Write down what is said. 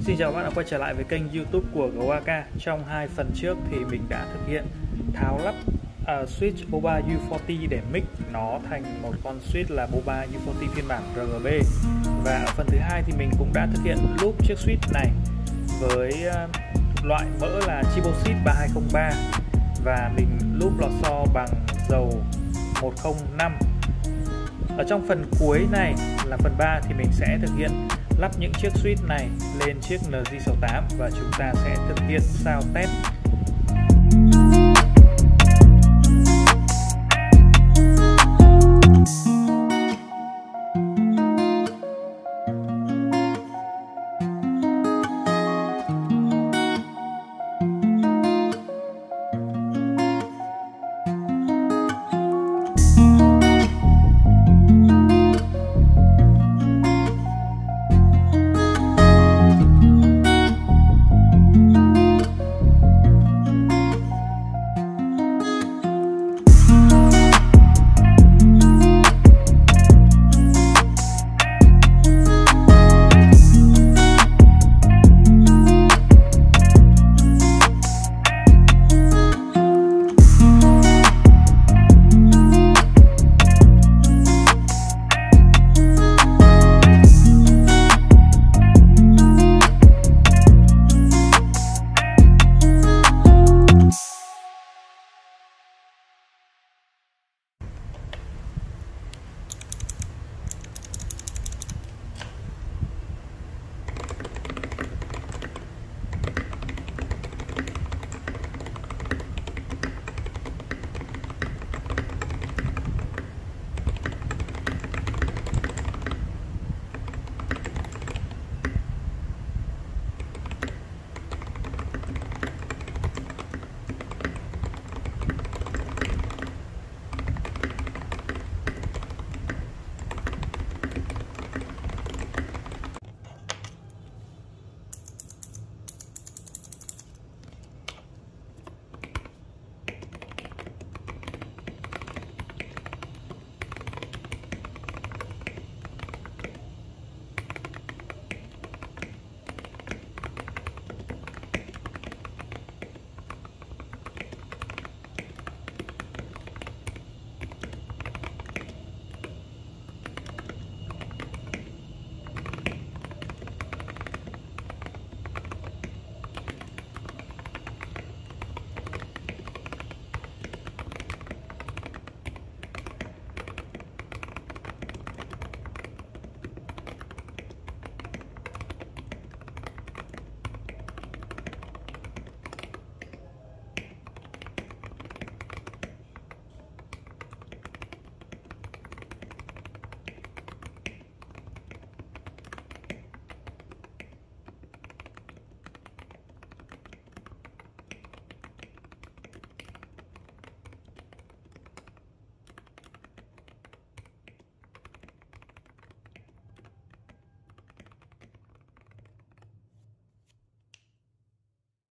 Xin chào các bạn đã quay trở lại với kênh YouTube của GoAK. Trong hai phần trước thì mình đã thực hiện tháo lắp switch Boba U40 để mix nó thành một con switch là Boba U40 phiên bản RGB. Và ở phần thứ hai thì mình cũng đã thực hiện loop chiếc switch này với loại mỡ là Chibosit 3203 và mình loop lò xo bằng dầu 105. Ở trong phần cuối này là phần 3 thì mình sẽ thực hiện lắp những chiếc switch này lên chiếc NG68 và chúng ta sẽ thực hiện sao test